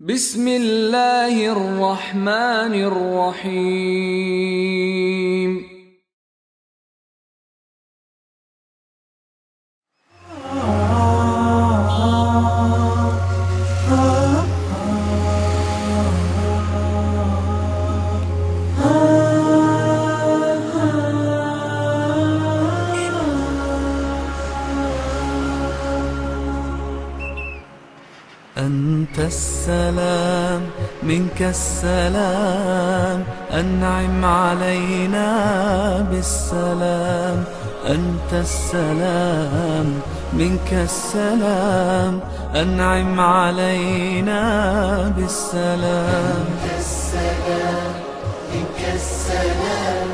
بسم الله الرحمن الرحيم. أنت السلام منك السلام أنعم علينا بالسلام. أنت السلام منك السلام أنعم علينا بالسلام. أنت السلام منك السلام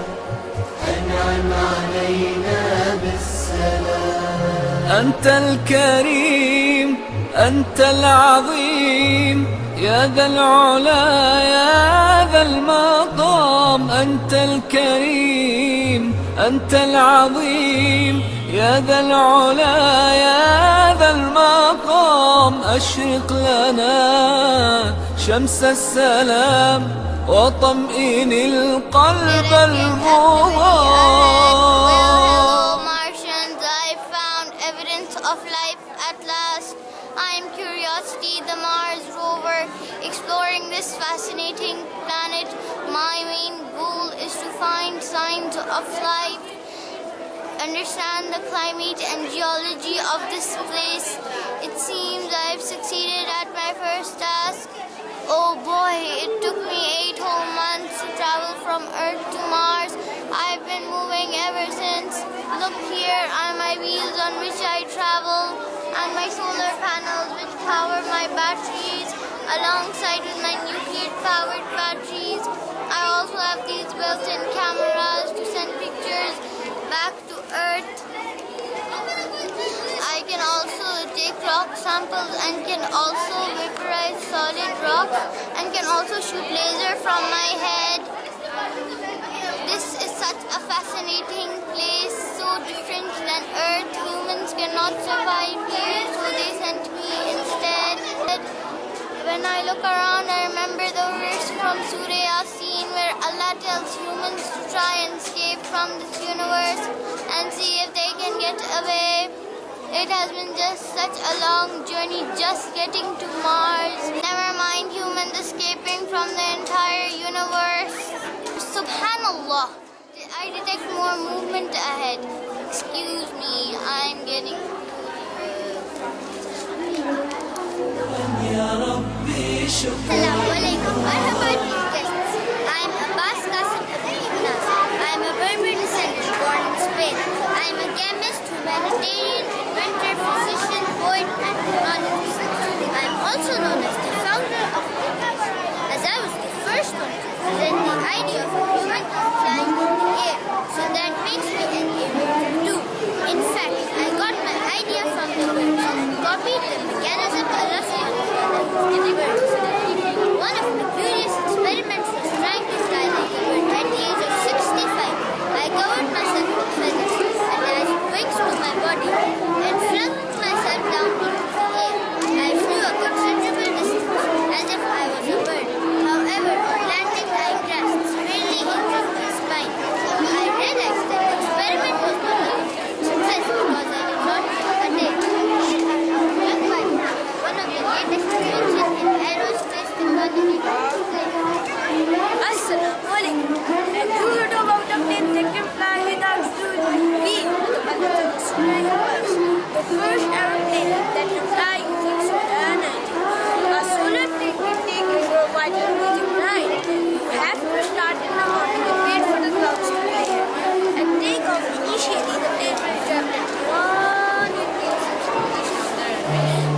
أنعم علينا بالسلام. أنت الكريم أنت العظيم يا ذا العلا يا ذا المقام. أنت الكريم أنت العظيم يا ذا العلا يا ذا المقام. أشرق لنا شمس السلام وطمئن القلب المغام. Martians, I found evidence of life at last. I am Curiosity, the Mars rover, exploring this fascinating planet. My main goal is to find signs of life, understand the climate and geology of this place. It seems I've succeeded at my first task. Oh boy, it took me 8 whole months to travel from Earth to Mars. I've been moving ever since. Look, here are my wheels on which I travel, and my solar panels which power my batteries, alongside with my nuclear-powered batteries. I also have these built-in cameras to send pictures back to Earth. I can also take rock samples and can also vaporize solid rock and can also shoot laser from my head. This is such a fascinating place, so different than Earth. Humans cannot survive here, so they sent me instead. When I look around, I remember the verse from Surah Yasin where Allah tells humans to try and escape from this universe and see if they can get away. It has been just such a long journey just getting to Mars. Never mind humans escaping from the entire universe. Subhanallah, I detect more movement ahead. Excuse me, I'm getting... Assalamu alaikum, marhaba guests. I'm Abbas Qasim Abdul. I'm a Berber descendant born in Spain. I'm a chemist, humanitarian, inventor, physician, poet, and technologist. I'm also known as the founder of AIEX, as I was the first one to present the idea of a human flying in the air. So that makes me an inventor too. In fact, I got my idea from the birds and copied the mechanism Allah in the birds. One of the curious experiments was trying to fly like a bird at the age of 65. I covered myself with feathers, attached wings to my body, and flung myself down into the air. I flew a considerable distance, as if I was a bird. However, on landing, I crashed, severely injuring my spine. I realized that the experiment was not a success because I did not attain. One of the latest inventions in aerospace technology. Assalamu alaikum. Have you heard about the plane that can fly without fuel? We are the pilots of flying cars. The first aeroplane that can fly using solar energy. A solar plane can take you for a wide ranging ride. You have to start in the morning and wait for the clouds to clear. At takeoff, initially the plane will travel at 1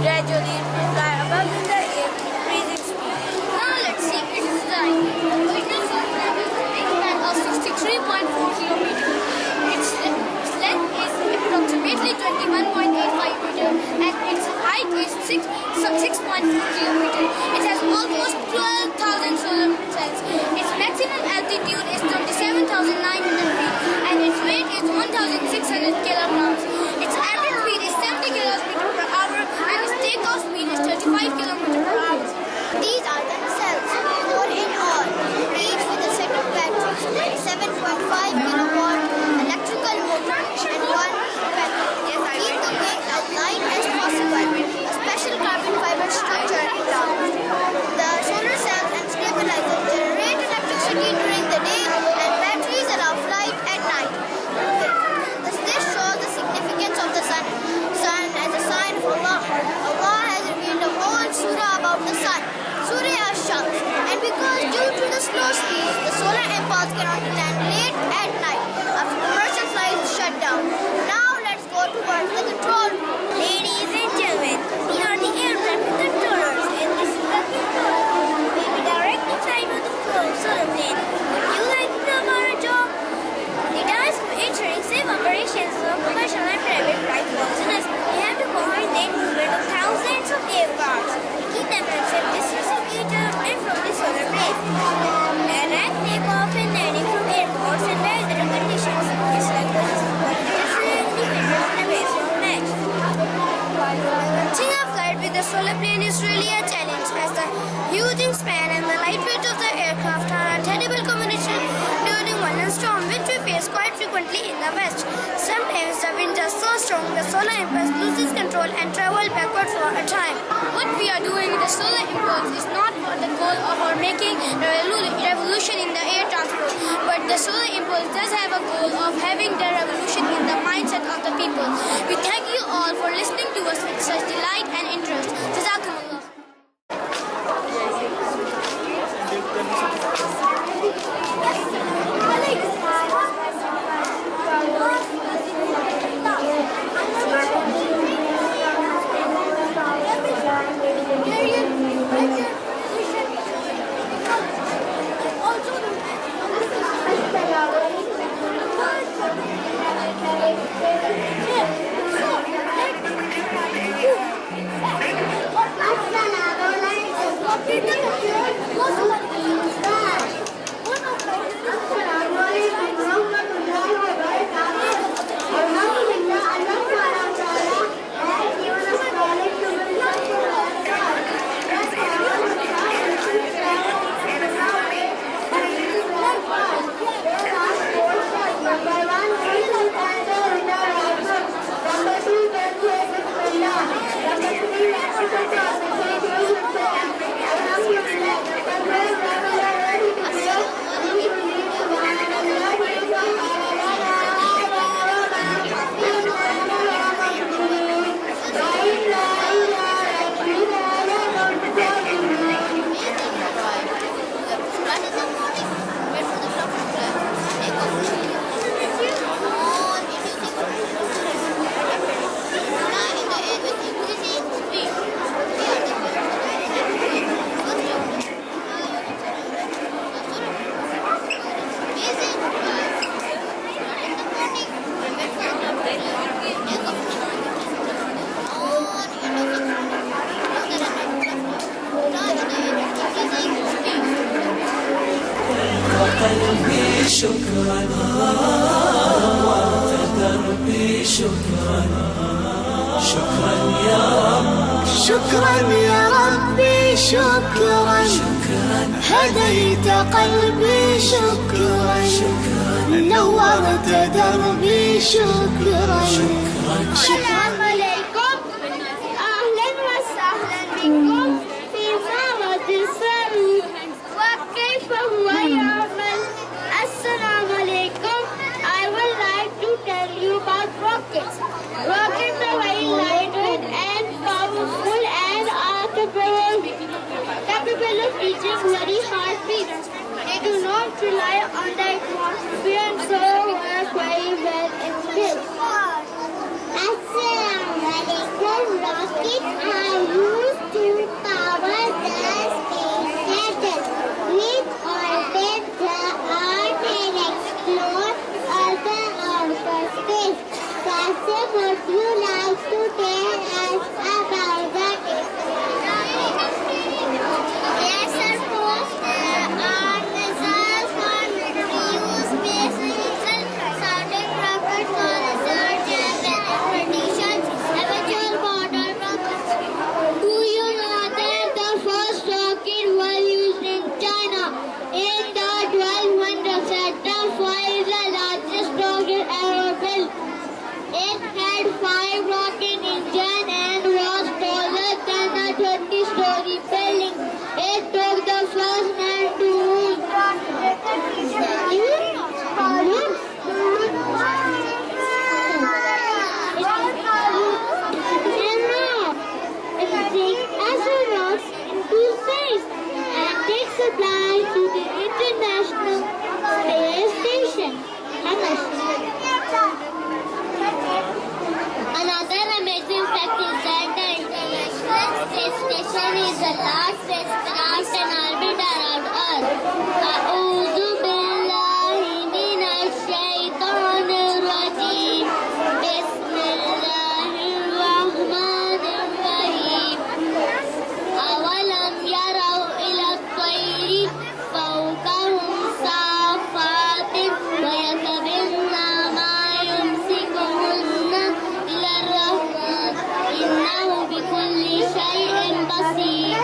Gradually it will fly above in the air with increasing speed. Now let's see its design. The original solar plane has a wingspan of 63.4 kilometers. Its length is approximately 21.85 meters and its height is speech, the solar impulse cannot land late at night after commercial flights shut down. Now let's go towards the control room. Ladies and gentlemen, we are the air traffic controllers, and this is the control room. We will directly fly to the floor of solar plane. Would you like to know about our job? The task of ensuring safe operations of commercial and private flight falls on us. We have to coordinate movement of thousands of aircrafts. We keep them at safe distance of each other and from the solar plane. Land, takeoff and landing from airports and weather conditions is like this. Launching a flight with a solar plane is really a challenge, as the huge wingspan and the light weight of the aircraft are a terrible combination during violent storm, which we face quite frequently in the west. Sometimes the winds are so strong the solar impulse loses control and travels backward for a time. What we are doing with the solar impulse is not for the goal of our making revolution in the air transport, but the solar impulse does have a goal of having the revolution in the mindset of the people. We thank you all for listening to us with such delight and interest. Jazakumullah. قلبي شكرا نورت دربي شكرا شكرا يا رب شكرا يا ربي شكرا هديت قلبي شكرا نورت دربي شكرا السلام عليكم أهلا وسهلا بكم في معرض الصاروخ وكيف هو يعمل. السلام عليكم. I would like to tell you about rockets. Rockets are very lightweight and powerful and are capable of reaching very high speeds. They do not rely on the atmosphere and so work very well in space. Assalamu alaikum. Rockets are used to power the space shuttle, which orbit the Earth and explore other outer space. Kassim, would you like to tell us about the Yes, of course, there are missiles for military use, space missions, sounding rockets for research and weather conditions, eventual border rockets. Do you know that the first rocket was used in China in the 1200 Saturn V is the largest rocket ever built. It had 5 rocket engines and was taller than a 20-story building. It took the first man to astronauts into space and take supplies to the international Another amazing fact is that the International Space Station is the last spacecraft in orbit around Earth. أعوذ بالله من الشيطان الرجيم. بسم الله الرحمن الرحيم. أولم يروا إلى الطير فوقهم صافات ويقبضن ما يمسكهن إلى الرحمن إنه بكل شيء بصير.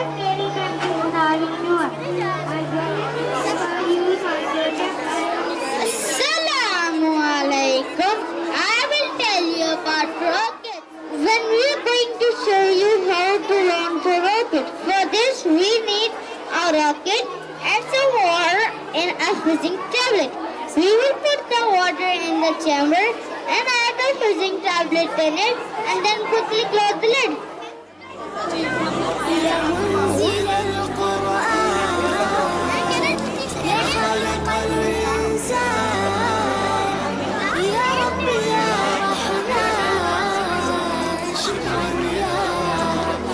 Assalamu alaikum. I will tell you about rockets. When we are going to show you how to launch a rocket. For this we need a rocket and some water in a fizzing tablet. We will put the water in the chamber and add the fizzing tablet in it and then quickly close the lid. يا منزل القرآن يا خالق الإنسان يا رب يا رحمن شكرا يا رب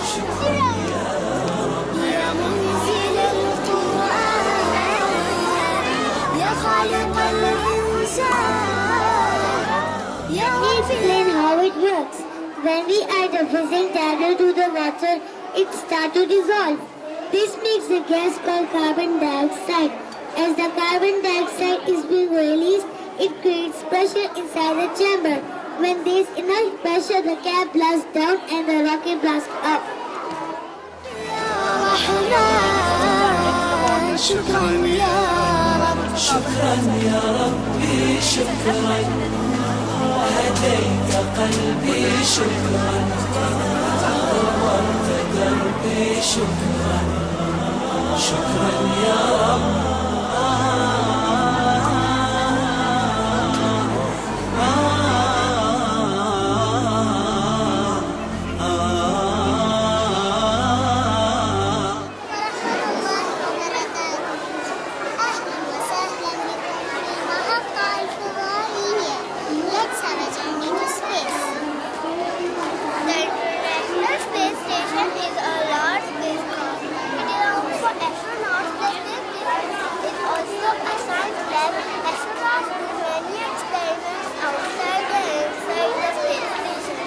يا منزل القرآن يا خالق الإنسان يا رب. Explain how it works. When we add a fizzing tablet to the water, it starts to dissolve. This makes a gas called carbon dioxide. As the carbon dioxide is being released, it creates pressure inside the chamber. When there is enough pressure, the cap blasts down and the rocket blasts up. شكرا يا رب شكرا يا ربي شكرا هديت قلبي شكرا نورت دربي شكرا شكرا يا رب Let's have a journey to space. The International Space Station is a large spacecraft. It is only for astronauts. The space station is also a science lab. Astronauts do many experiments outside and inside the space station.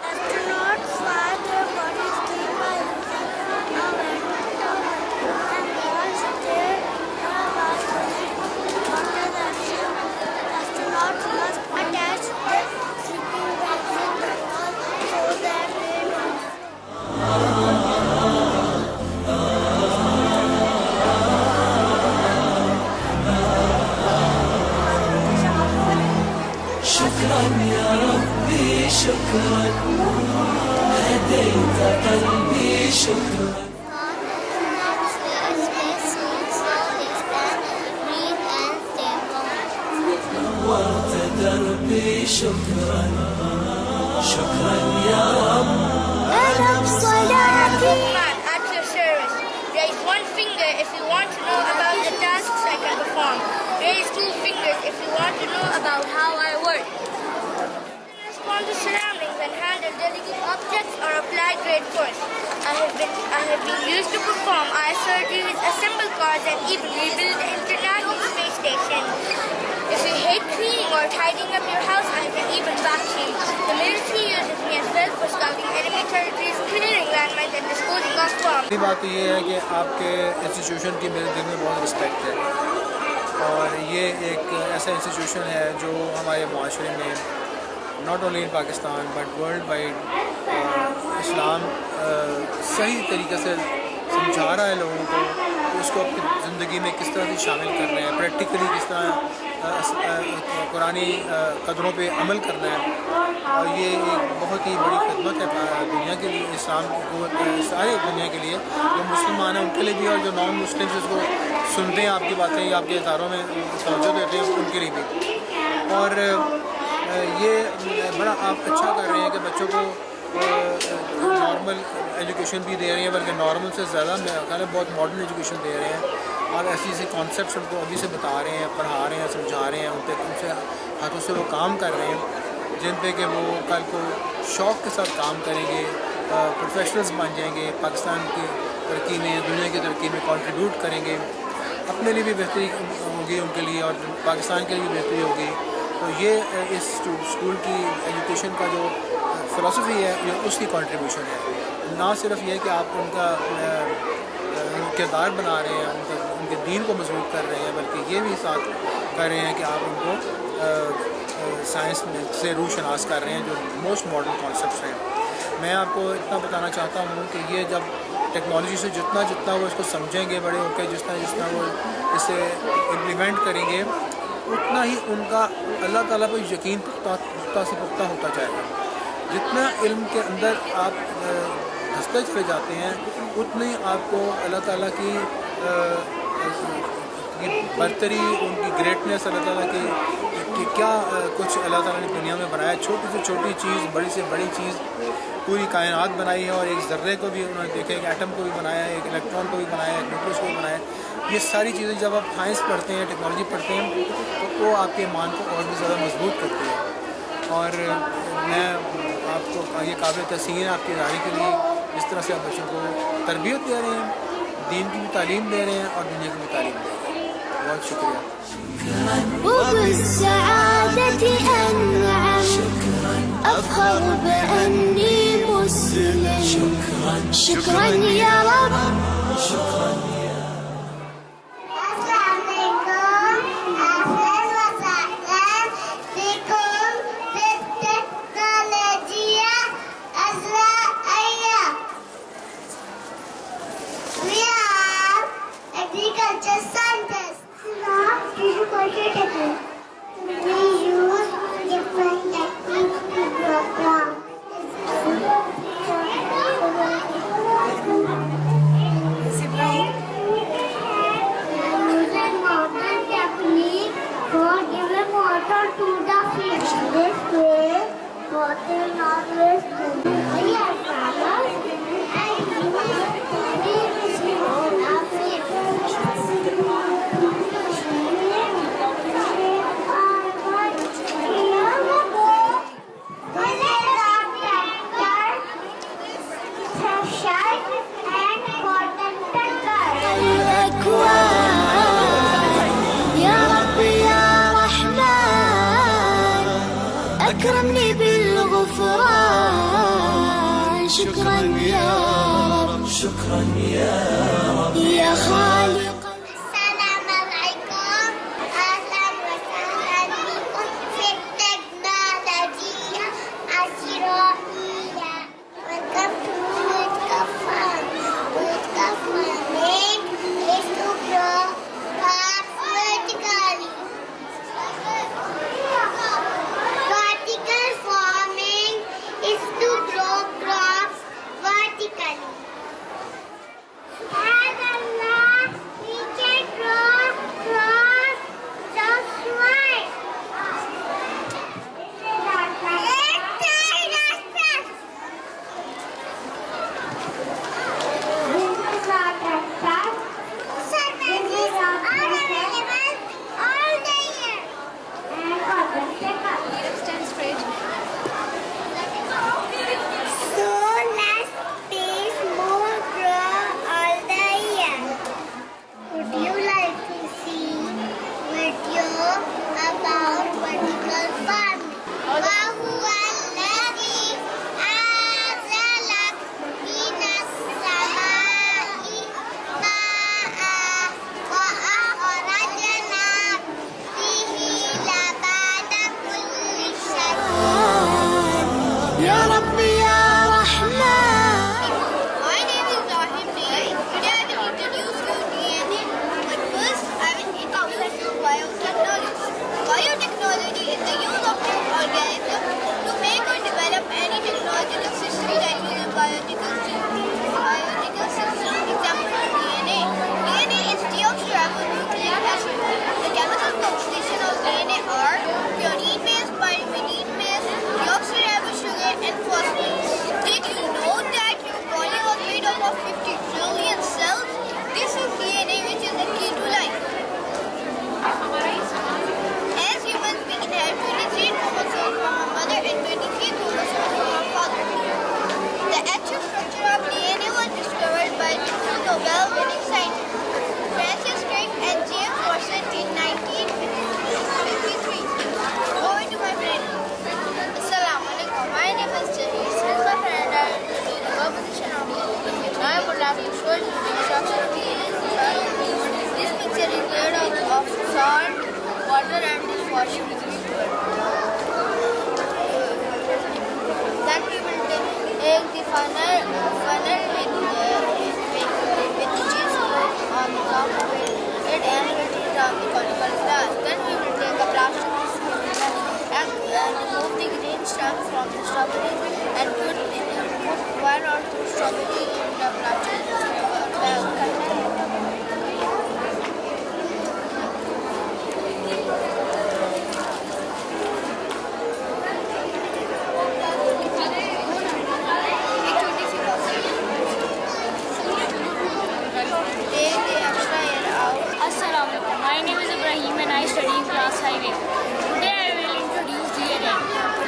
Astronauts fly their bodies deep by using a magnetic and launch their bodies onto the ship. Astronauts must attach their sleeping bags to the wall so that they don't شكرا يا ربي شكرا هديت قلبي شكرا نورت دربي شكرا شكرا يا رب أنا بصلاتي Man, at your service. Raise one finger if you want to know about the tasks I can perform. Raise two fingers if you want to know about how I work. Respond to surroundings and handle delicate objects or apply great force. I have been used to perform eye surgeries, assemble cars, and even rebuild the International Space Station. If you hate cleaning or tidying up your house, I can even vacuum. The military uses me as well for scouting enemy territories, clearing landmines, and disposing of bombs. پہلی بات تو یہ ہے کہ آپ کے institution کی میرے دل میں بہت رسپیکٹ ہے، اور یہ ایک ایسا انسٹیٹیوشن ہے جو ہمارے معاشرے میں not only in Pakistan but worldwide اسلام صحیح طریقے سے سمجھا رہا ہے لوگوں کو کہ اس کو اپنی زندگی میں کس طرح سے شامل کرنا ہے، پریکٹیکلی کس طرح قرآنی قدروں پہ عمل کرنا ہے. اور یہ ایک بہت ہی بڑی خدمت ہے دنیا کے لیے، اسلام کو ساری دنیا کے لیے، جو مسلمان ہیں ان کے لیے بھی اور جو نان مسلم اس کو سنتے ہیں آپ کی باتیں یا آپ کے اداروں میں توجہ دیتے ہیں ان کے لیے بھی. اور یہ بڑا آپ اچھا کر رہے ہیں کہ بچوں کو نارمل ایجوکیشن بھی دے رہے ہیں، بلکہ نارمل سے زیادہ میرا خیال ہے بہت ماڈرن ایجوکیشن دے رہے ہیں، اور ایسی ایسی کانسیپٹس ان کو ابھی سے بتا رہے ہیں، پڑھا رہے ہیں، سمجھا رہے ہیں، ان سے ہاتھوں سے وہ کام کر رہے ہیں جن پہ کہ وہ کل کو شوق کے ساتھ کام کریں گے، پروفیشنلز بن جائیں گے، پاکستان کی ترقی میں، دنیا کی ترقی میں کنٹریبیوٹ کریں گے، اپنے لیے بھی بہتری ہوگی ان کے لیے اور پاکستان کے لیے بھی بہتری ہوگی. تو یہ اس اسکول کی ایجوکیشن کا جو فلسفی ہے یہ اس کی کنٹریبیوشن ہے. نہ صرف یہ کہ آپ ان کا کردار بنا رہے ہیں، ان کے دین کو مضبوط کر رہے ہیں، بلکہ یہ بھی ساتھ کر رہے ہیں کہ آپ ان کو سائنس میں سے روح شناس کر رہے ہیں جو موسٹ ماڈرن کانسیپٹس ہیں. میں آپ کو اتنا بتانا چاہتا ہوں کہ یہ جب ٹیکنالوجی سے جتنا وہ اس کو سمجھیں گے بڑے ہو کے، جس طرح وہ اسے امپلیمنٹ کریں گے، اتنا ہی ان کا اللہ تعالیٰ پہ یقین پختہ سے پختہ ہوتا جائے گا. جتنا علم کے اندر آپ دھستے چلے جاتے ہیں اتنی آپ کو اللہ تعالیٰ کی برتری، ان کی گریٹنیس، اللہ تعالیٰ کی کیا کچھ اللہ تعالیٰ نے دنیا میں بنایا، چھوٹی سے چھوٹی چیز، بڑی سے بڑی چیز، پوری کائنات بنائی ہے، اور ایک ذرے کو بھی انہوں نے دیکھا، ایک ایٹم کو بھی بنایا ہے، ایک الیکٹران کو بھی بنایا ہے، ایک نیوکلس کو بھی بنایا ہے. یہ ساری چیزیں جب آپ سائنس پڑھتے ہیں، ٹیکنالوجی پڑھتے ہیں، تو وہ آپ کے ایمان کو اور بھی زیادہ مضبوط کرتی ہے. اور میں آپ کو یہ قابل تحسین ہے آپ کے ادارے کے لیے، جس طرح سے آپ بچوں کو تربیت دے رہے ہیں، دین کی بھی تعلیم دے رہے ہیں اور دنیا کی بھی تعلیم دے رہے ہیں. بہت شکریہ. وبالسعادة أنعم أفخر بأني مسلم شكرا يا رب. أكرمني بالغفران شكرا يا رب. شكرا يا رب يا خالق. السلام عليكم، أهلا وسهلا بكم في التكنولوجيا الزراعية. Welcome to Woodcraft. Woodcraft farming is to grow crops vertically. Vertical farming is to grow crops vertically. Subhanallah, we have to show you the instruction key. This picture is made of salt, water and dishwashing liquid. Then we will take the funnel with the cheese on the top of it and put it on the conical glass. Then we will take a plastic and remove the green stem from the strawberry and put one or two strawberry in the plastic bag. My name is Ibrahim and I study in class 5A. Today I will introduce DNA.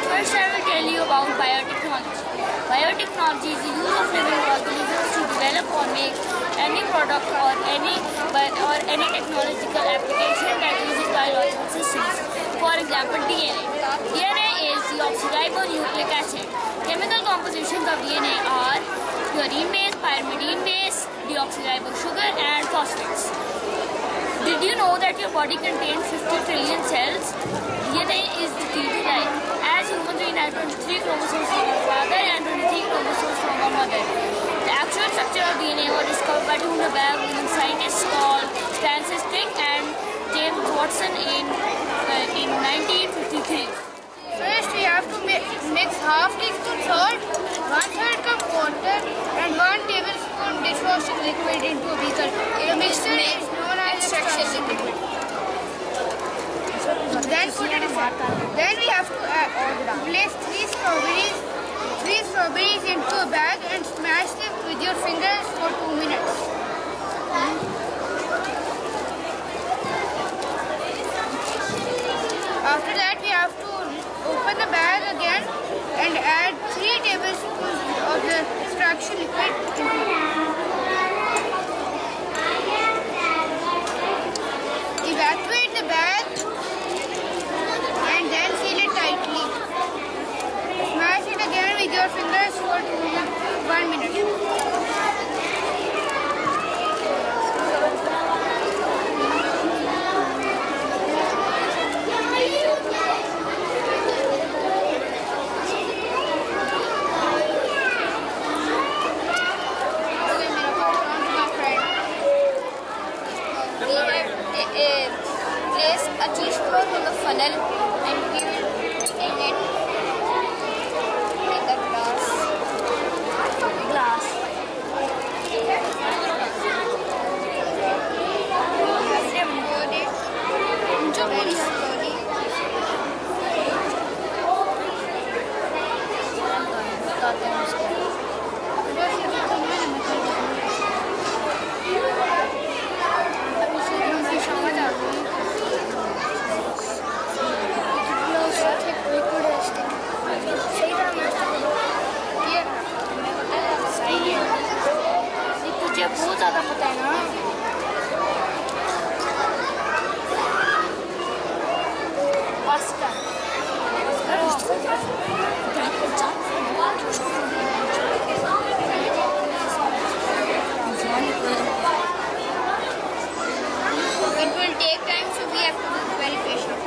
First I will tell you about biotechnology. Biotechnology is the use of living organisms to develop or make any product or any technological application that uses biological systems. For example, DNA. DNA is deoxyribonucleic acid. Chemical compositions of DNA are purine base, pyrimidine base, deoxyribosugar and phosphates. Did you know that your body contains 50 trillion cells? DNA is the key to life. As humans, we have 23 chromosomes from our father and 23 chromosomes from our mother. The actual structure of DNA was discovered by two Nobel-winning scientists called Francis Crick and James Watson in 1953. First, we have to mix half teaspoon salt, 1/3 cup water, and 1 tablespoon dishwashing liquid into a beaker. The mixture is known as extraction liquid. Then put it aside. Then we have to place three strawberries into a bag and smash them with your fingers for 2 minutes. After that, we have to open the bag again and add 3 tablespoons of the extraction liquid into it. Evacuate the bag and then seal it tightly. Smash it again with your fingers for 1 minute. Place a teaspoon in the funnel and we will take it in the glass. Very slowly. तुझे बहुत ज़्यादा पता है ना It will take time, so we have to be very patient.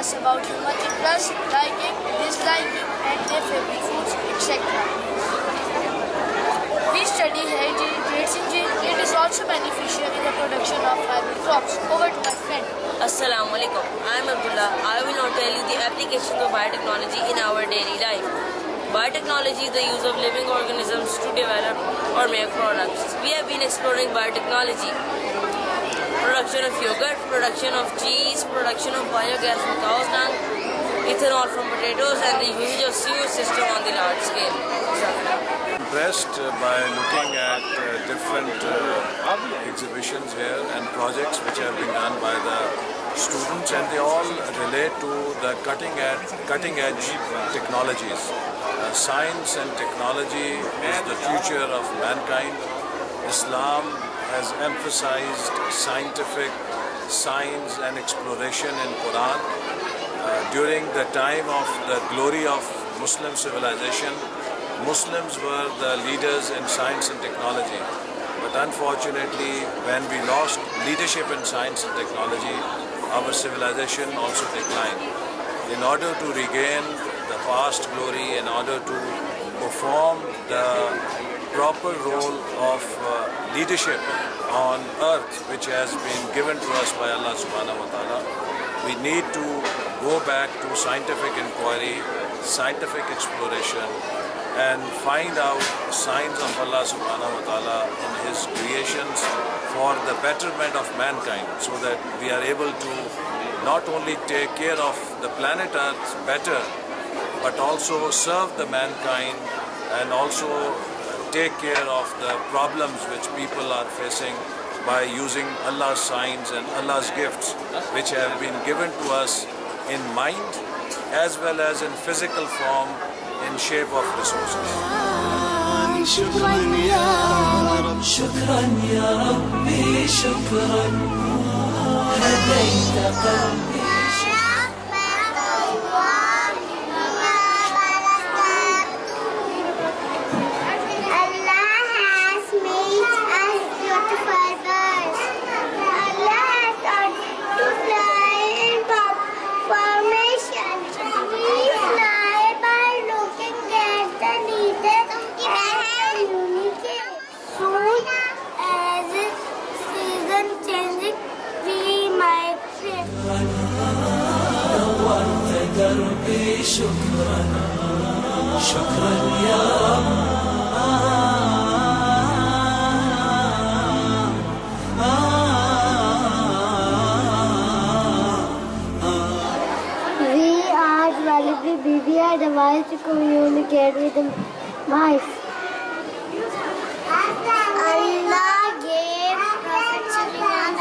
us about human interest, liking, disliking, and their favorite foods, etc. We study heritage traits in gene. It is also beneficial in the production of hybrid crops. Over to my friend. Assalamu alaikum. I am Abdullah. I will now tell you the applications of biotechnology in our daily life. Biotechnology is the use of living organisms to develop or make products. We have been exploring biotechnology. Production of yogurt, production of cheese, production of biogas from cow's dung, ethanol from potatoes, and the usage of sewage system on the large scale. Impressed by looking at different exhibitions here and projects which have been done by the students, and they all relate to the cutting edge technologies. Science and technology is the future of mankind. Islam has emphasized scientific science and exploration in Quran. During the time of the glory of Muslim civilization, Muslims were the leaders in science and technology. But unfortunately, when we lost leadership in science and technology, our civilization also declined. In order to regain the past glory, in order to perform the proper role of leadership on earth, which has been given to us by Allah subhanahu wa ta'ala, we need to go back to scientific inquiry, scientific exploration, and find out signs of Allah subhanahu wa ta'ala in His creations for the betterment of mankind, so that we are able to not only take care of the planet Earth better, but also serve the mankind and also take care of the problems which people are facing by using Allah's signs and Allah's gifts, which have been given to us in mind as well as in physical form, in shape of resources. شكرا يا رب شكرا يا ربي شكرا هديت قلبي دربي شكرا شكرا يا We are Walibi. We are devised to communicate with the mice. Allah gave Prophet Sulaiman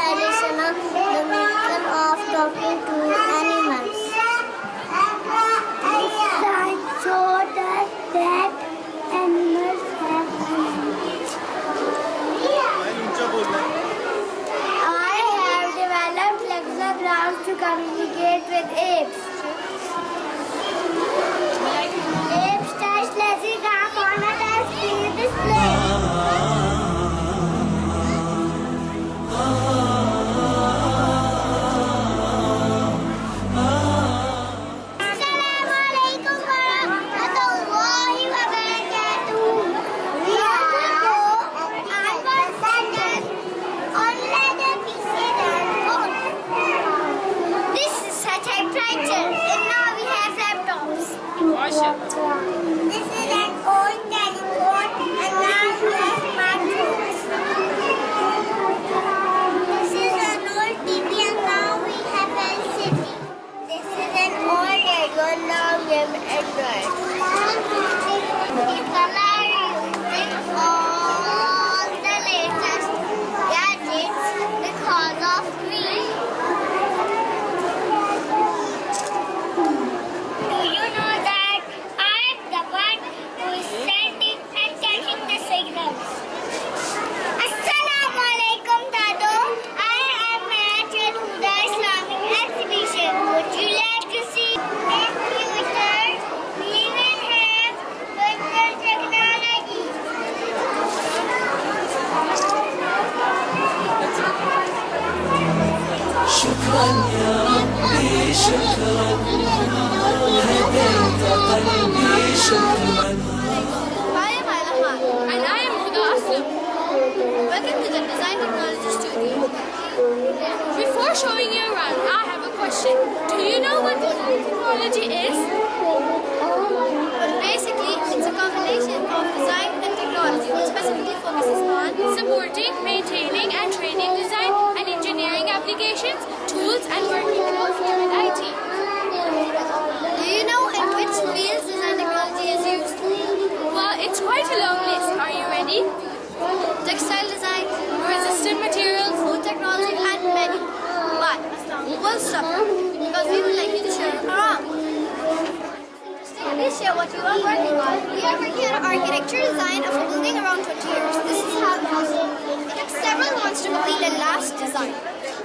the miracle of talking to animals. Science showed us that animals have language. I have developed lexicograms to communicate with apes. Apes touch lexigram on a touchscreen display. This is an old telephone and now we have smartphones. This is an old TV and now we have LCD. This is an old radio and now we have Android. People are using all the latest gadgets because of me. Do you know that I'm the one who is sending and taking the signals? Assalamu alaikum, Dado. I am Mahathir Huda Islamic Exhibition. Would you like to see a future we will have with the technology? شكرا يا ربي شكرا هديت قلبي شكرا. I am Aylahan. And I am Huda Aslam. Welcome to the Design Technology Studio. Before showing you around, I have a question. Do you know what design technology is? Well, basically, it's a combination of design and technology, which specifically focuses on supporting, maintaining, and training design and engineering applications, tools, and working closely with IT. Do you know in which fields design technology is used? Well, it's quite a long list. Are you ready? Textile design, resistant materials, food technology, and many. But we'll stop because we would like you to share around. Please share what you are working on. We are working on architecture design of a building around 20 years. This is how it was. It took several months to complete the last design.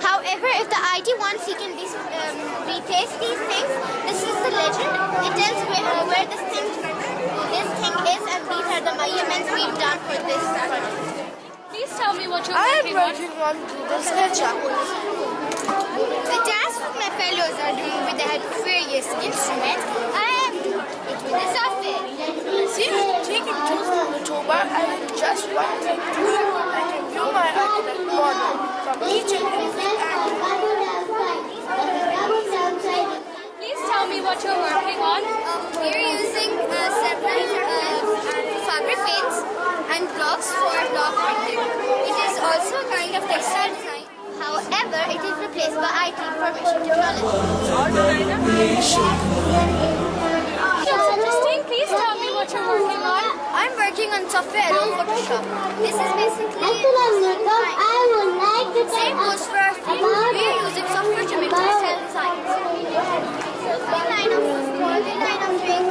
However, if the IT wants, he can replace these things. This is the legend. It tells where this thing is, and these are the measurements we've done for this project. Please tell me what you're I am working on. working on the SketchUp. The task that my fellows are doing with the help of various instruments, I am doing it with the software. See, I'm taking tools from the toolbar and in just one click tool, I can view my architect model from each and every angle. Please tell me what you're working on. We're using several fabric paints and blocks for block printing. It is also a kind of textile design. However, it is replaced by IT information technology. Interesting. Please tell me what you're working on. I'm working on software on Photoshop. This is basically I would like to same tell goes for our field. We are using software to make textile designs. Thin line of string.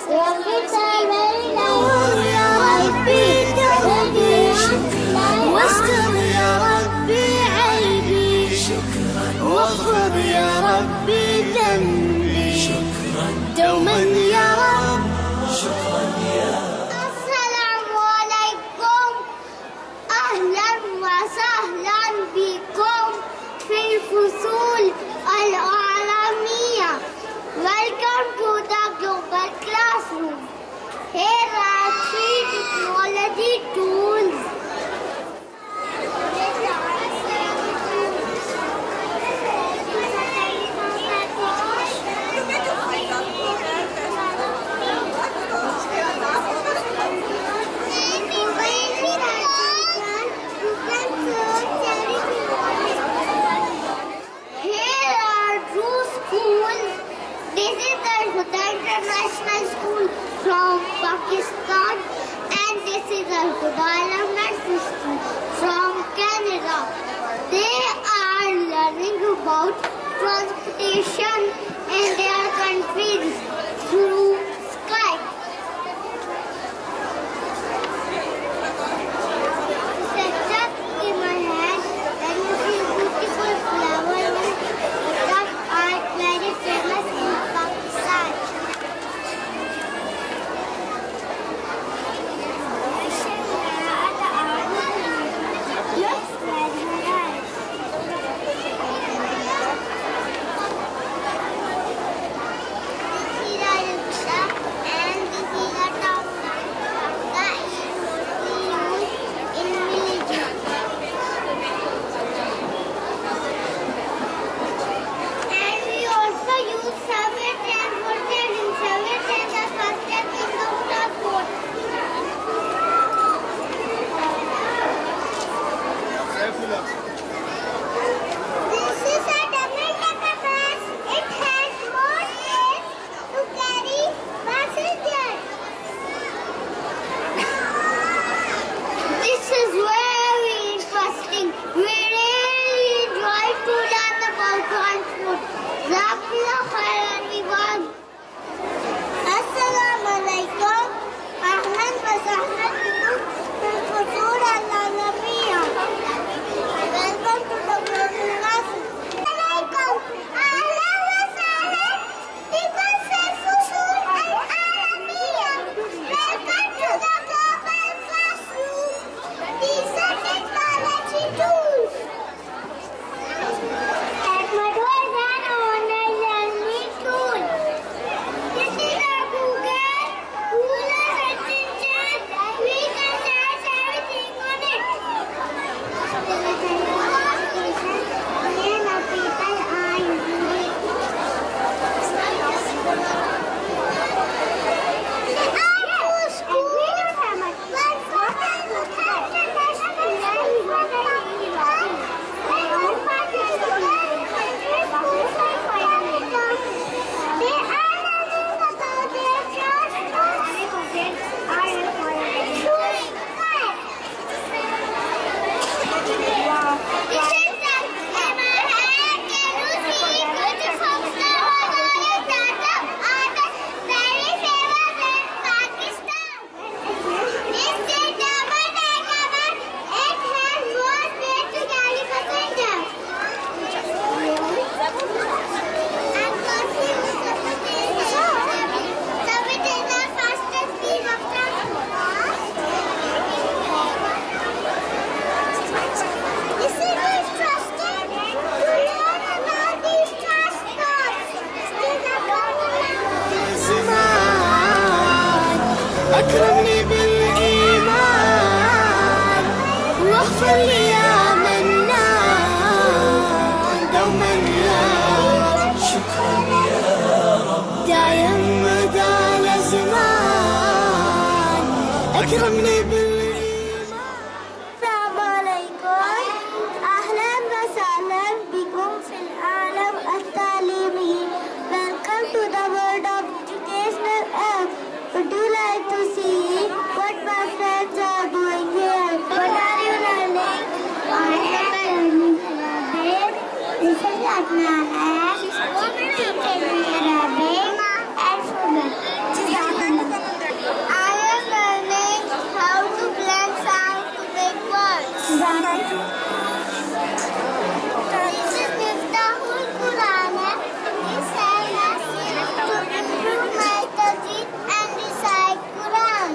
rockets are very loud. واستر يا ربي عيبي واغفر يا ربي ذنبي دوما يا رب. شكرا يا السلام عليكم أهلا وسهلا بكم في الفصول العالمية. Welcome to the global classroom. Here are 3 technology tools. Here are 2 schools. This is the Huda International School from Pakistan, and this is the Huda Elementary School from Canada. They are learning about transportation in their countries through Skype. Set in my hand, and you see beautiful flower that are very famous in Pakistan. Looks very nice. See the rickshaw? أكرمني السلام عليكم أهلا وسهلا بكم في العالم التعليمي. Welcome to the world of educational app. Would you like to see what my friends are doing here? What are you learning? I am learning Arabic. This is Adnan. Teaching me Arabic and Sudan. I am learning how to blend sound to make words. This is Miftahul Quran. This helps me to improve my tajweed and recite Quran.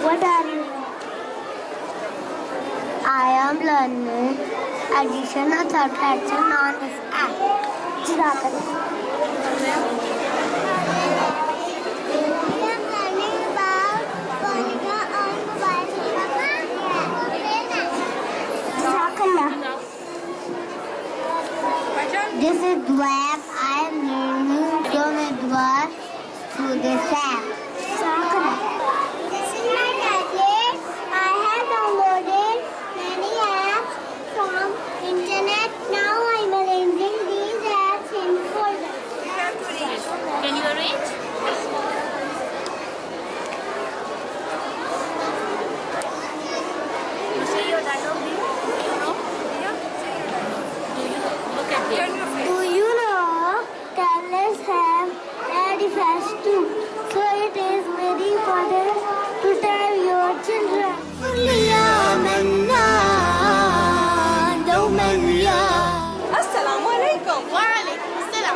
What are you? I am learning addition and subtraction on this app. I am learning about Polygon on mobile phone. This is web. I am learning from Edwa through this app. This is my tablet. I have downloaded many apps from internet. Now I am arranging these apps in folders. Can you arrange? You say your dialogue, do you know? Look at this. Do you know tablets have bad effects too? So it is very important to tell your children. يا منان دوما يا Assalamu alaikum. Wa alaikum assalam.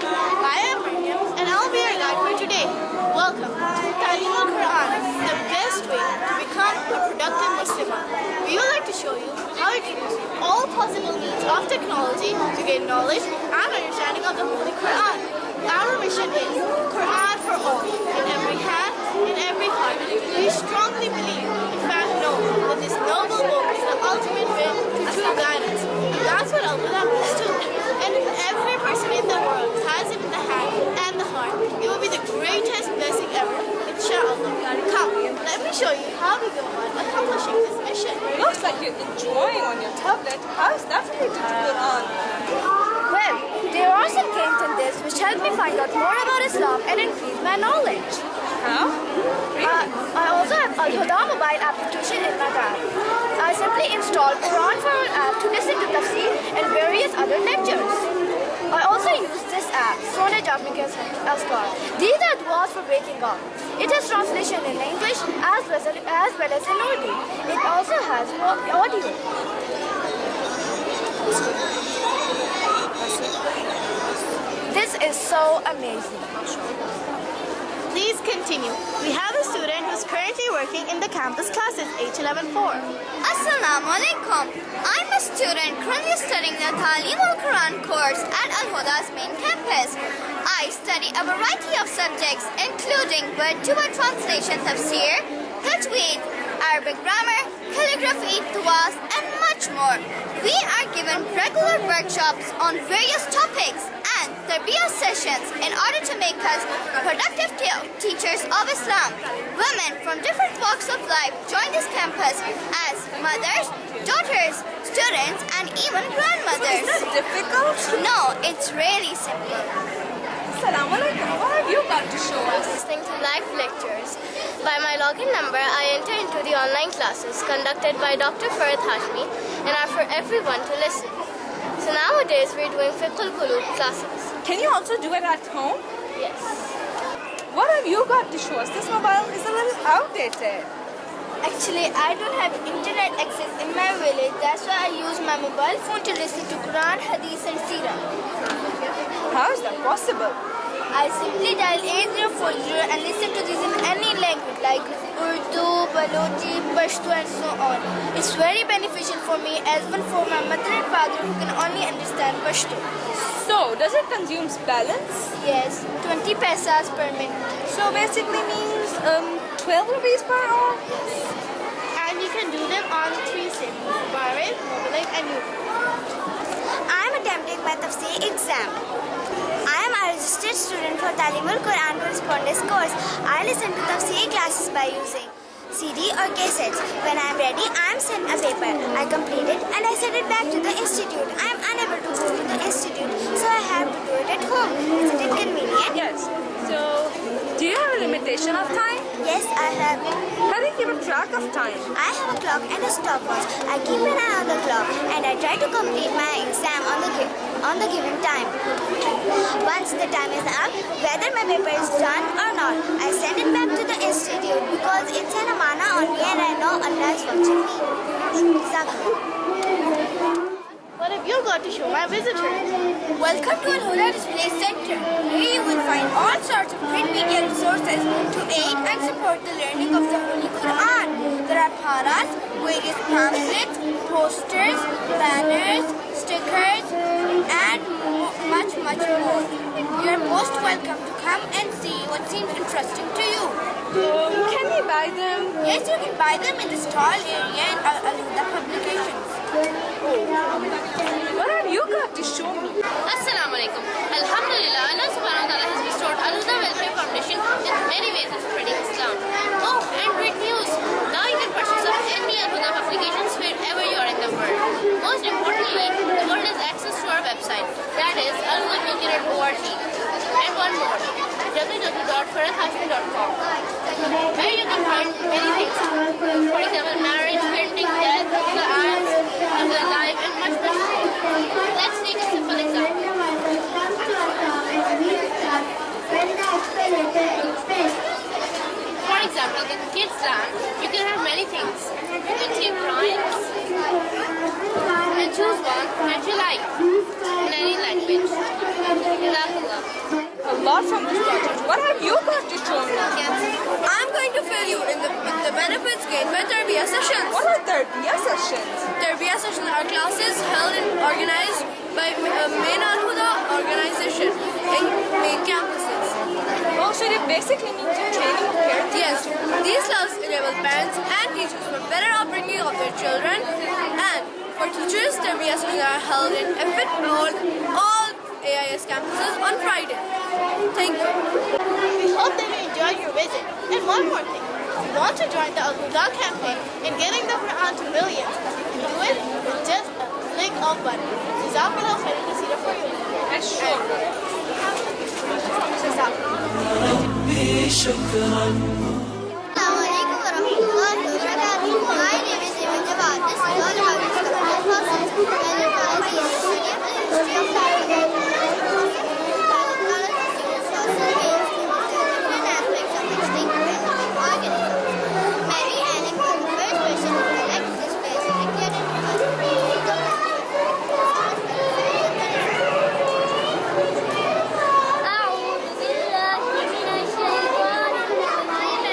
I am Maryam and I'll be your guide for today. Welcome to Talim al-Quran, the best way to become a productive Muslim. We would like to show you how you can use all possible means of technology to gain knowledge and understanding of the Holy Quran. Our mission is Quran for all, in every hand, in every heart. We strongly believe, in fact know, that this noble book is the ultimate way to true guidance. That's what Allah means too. And if every person in the world has it in the hand and the heart, it will be the greatest blessing ever. Inshallah. Come, let me show you how we go about accomplishing this mission. Looks like you're enjoying on your tablet. How's that related to Quran? Well, there are some games in this which help me find out more about Islam and increase my knowledge. How? I also have Al-Huda mobile application in my bag. I simply install Quran for an app to listen to tafsir and various other lectures. I also use this app, Sone Jamika's Askar. These are duas for waking up. It has translation in English as well as in Urdu. It also has audio. This is so amazing. Please continue. We have a student who's currently working in the campus classes, H114. Assalamu alaikum. I'm a student currently studying the Talim al-Quran course at Al-Huda's main campus. I study a variety of subjects including word-to-word translation, tafsir, tajweed, Arabic grammar, calligraphy, duas, and much more. We are given regular workshops on various topics and tarbiyah sessions in order to make us productive teachers of Islam. Women from different walks of life join this campus as mothers, daughters, students, and even grandmothers. Is that difficult? No, it's really simple. Assalamu alaikum. What have you got to show us? Listening to live lectures. By my login number, I enter into the online classes conducted by Dr. Farid Hashmi and are for everyone to listen. So nowadays, we're doing Fiqh al-Qulub classes. Can you also do it at home? Yes. What have you got to show us? This mobile is a little outdated. Actually, I don't have internet access in my village. That's why I use my mobile phone to listen to Quran, Hadith, and Seerah. How is that possible? I simply dial 8040 and listen to these in any language like Urdu, Balochi, Pashto, and so on. It's very beneficial for me as well for my mother and father who can only understand Pashto. So, does it consume balance? Yes, 20 paisas per minute. So basically means 12 rupees per hour? And you can do them on 3 SIM, Bahrain, Mobilite, and Uber. I am attempting my Tafsir exam. I am a registered student for Talim al-Quran Correspondence course. I listen to Tafsir classes by using CD or cassettes. When I am ready, I am sent a paper. I complete it and I send it back to the institute. I am unable to go to the institute, so I have to do it at home. Isn't it convenient? Yes. So, do you have a limitation of time? Yes, I have. How do you keep a track of time? I have a clock and a stopwatch. I keep an eye on the clock and I try to complete my exam on the given time. Once the time is up, whether my paper is done or not, I send it back to the institute because it's an amana on me and I know Allah is watching me. What have you got to show my visitors? Welcome to Al-Huda Display Center. Here you will find all sorts of print media resources to aid and support the learning of the Holy Quran. There are paras, various pamphlets, posters, banners, stickers, and much more. You are most welcome to come and see what seems interesting to you. Can we buy them? Yes, you can buy them in the stall area in Al-Huda Publications. What have you got to show me? Assalamu alaikum. Alhamdulillah, Allah subhanahu wa ta'ala has bestowed Al-Huda Welfare Foundation in many ways of spreading Islam. Oh, and great news! Now you can purchase any Al-Huda publications wherever you are in the world. Most importantly, the world has access to our website, that is alhudamedia.org. And one more, www.farathashmi.com, where you can find many things. For example, marriage, parenting, death, the arts, the life, and much more. Let's take a simple example. For example, in kids' land, you can have many things. You can take rhymes and choose one that you like in any language. Jazakallah. A lot from this project. What have you got to show me? I'm going to fill you in with the benefits gained by Tarbiyah sessions. What are Tarbiyah sessions? Tarbiyah sessions are classes held and organized by main Al-Huda organization in main campuses. Oh, so they basically mean the training of parents? Yes, these classes enable parents and teachers for better upbringing of their children, and for teachers, Tarbiyah sessions are held in all AIEX campuses on Friday. Thank you. We hope that you enjoyed your visit. And one more thing. If you want to join the Al-Huda campaign in getting the Quran to millions, you can do it with just a click of button. Jazakallah khairan kaseera for you. Yes, sure. Assalamualaikum warahmatullahi wabarakatuh. My name is Iman Jawad. This is all about Islamic process and it was the Study of History of Tariq. Different aspects of extinct and living organisms. Mary Alec was the first person to collect this place and declared it أعوذ بالله من الشيطان الرجيم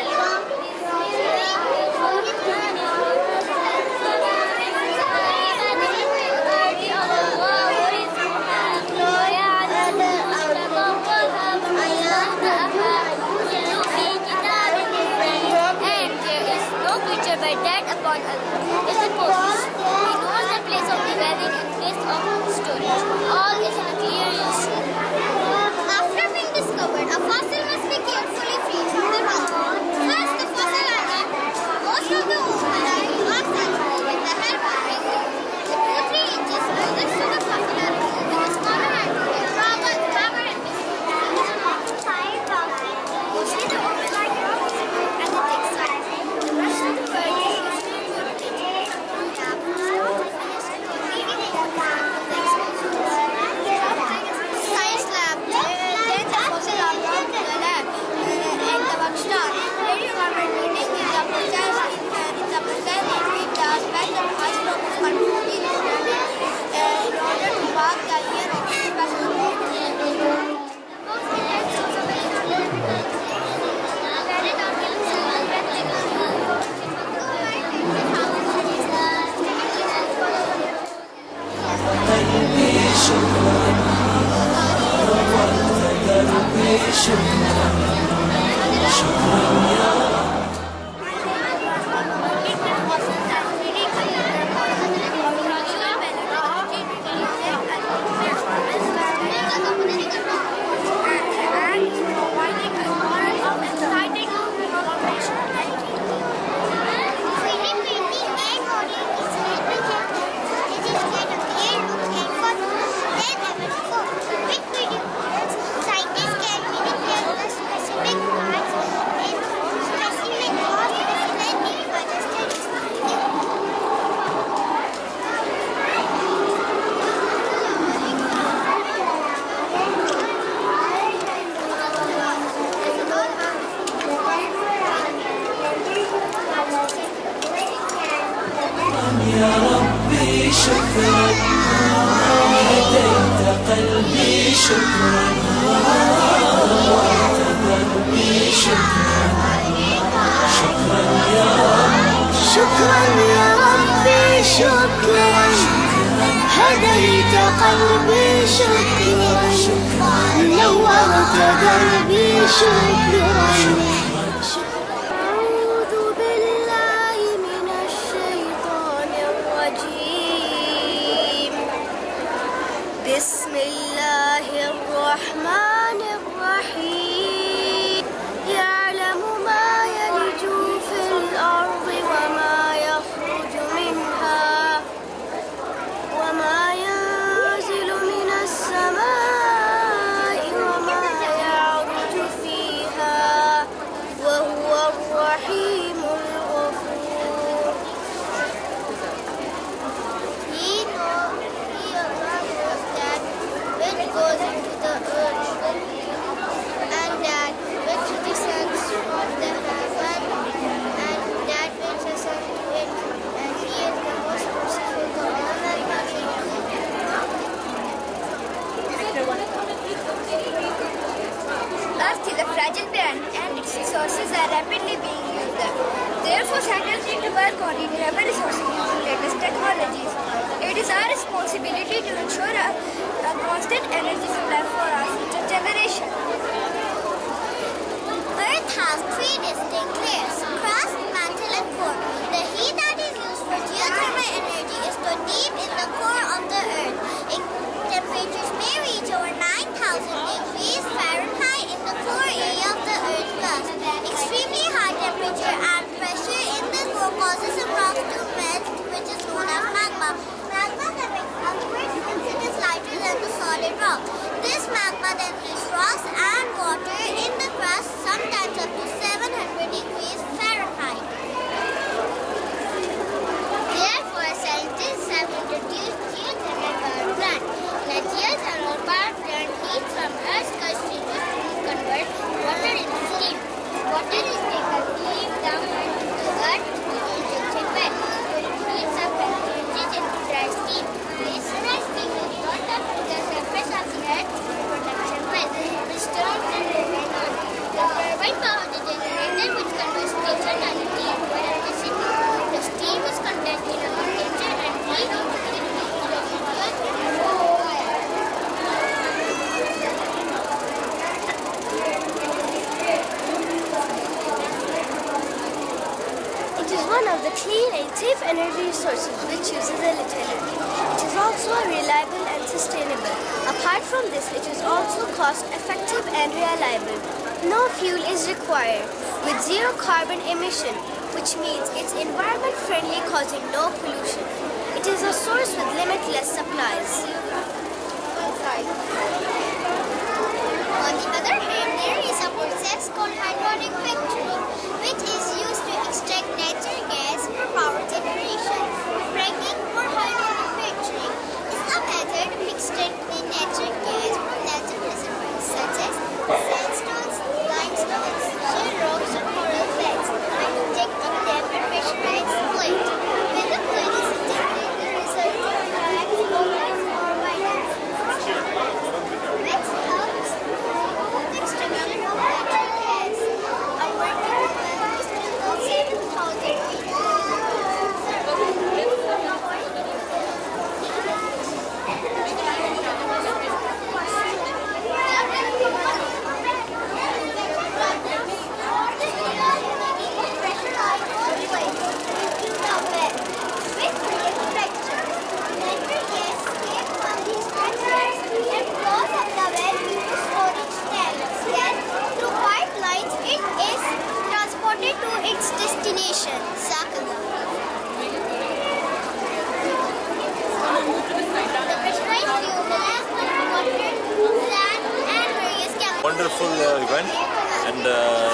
شكرا يا ربي شكرا هديت قلبي شكرا نورت دربي شكرا أعوذ بالله من الشيطان الرجيم بسم الله الرحمن الرحيم يعلم ما يلج في الأرض وما يخرج منها وما ينزل من السماء وما يعرج فيها وهو الرحيم الغفور He alone knows that which goes into the earth and that which descends from the heaven and that which ascends to it, and He is the most merciful, the all-knowing. Earth is a fragile planet and its resources are rapidly being used up. Therefore, scientists need to work on renewable resources using latest technologies. It is our responsibility to ensure a constant energy supply for our future generation. Earth has three distinct layers: crust, mantle, and core. The heat that is used for geothermal energy is stored deep in the core of the Earth. Temperatures may reach over 9,000 degrees Fahrenheit in the core area of the Earth's crust. Extremely high temperature and pressure in the core causes some rocks to melt, which is known as magma. Magma convects upwards since it is lighter than the solid rock. This magma then heats rocks and water in the crust, sometimes up to 700 degrees Fahrenheit. Therefore, scientists have introduced geothermal power plant. The geothermal power plant heats from Earth's crust regions to convert water into steam. Water is taken deep down into the earth through injection well. It heats up and changes into dry steam. This dry steam is brought up to the surface of the earth through production well, which turns the turbine on. The turbine powers the generator, which converts nature energy into electricity. The steam is condensed in a condenser and reheated in the It is one of the clean and safe energy sources which uses a little energy. It is also reliable and sustainable. Apart from this, it is also cost-effective and reliable. No fuel is required, with zero carbon emission, which means it's environment-friendly, causing no pollution. It is a source with limitless supplies. On the other hand, there is a process called hydraulic fracturing, which is used to extract natural gas for power generation. Fracking or hydraulic fracturing is a method of extracting natural gas from natural reservoirs such as sandstones, limestones, shale rocks, or coral beds, and injecting them in pressurized fluid. When the fluid is injected, the resulting gas opens or widens, which helps remove the extraction of natural gas. A working well is still about 7,000 feet. To its destination, Sakala. The pressurized fuel has water, sand, and various chemicals. Wonderful event, and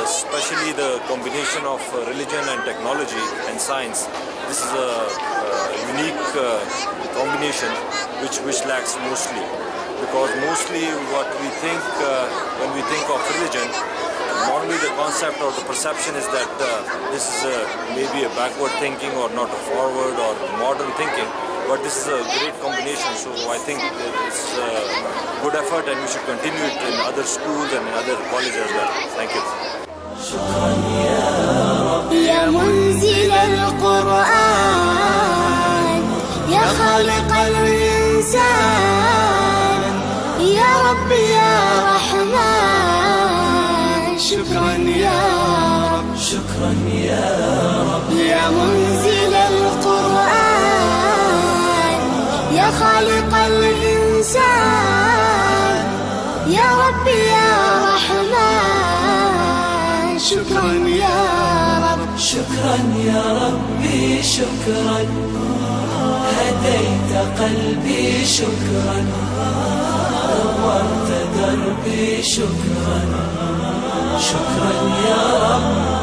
especially the combination of religion and technology and science. This is a unique combination which lacks mostly, because mostly what we think when we think of religion, normally the concept or the perception is that this is maybe a backward thinking or not a forward or modern thinking. but this is a great combination, so I think it's a good effort and we should continue it in other schools and in other colleges as well. Thank you. يا منزل القرآن يا خالق الإنسان يا رب يا رحمن شكرا يا رب شكرا يا رب يا منزل القرآن يا خالق الإنسان يا رب يا رحمن شكرا يا رب شكرا يا ربي شكرا هديت قلبي شكرا نورت دربي شكرا شكرا يا رب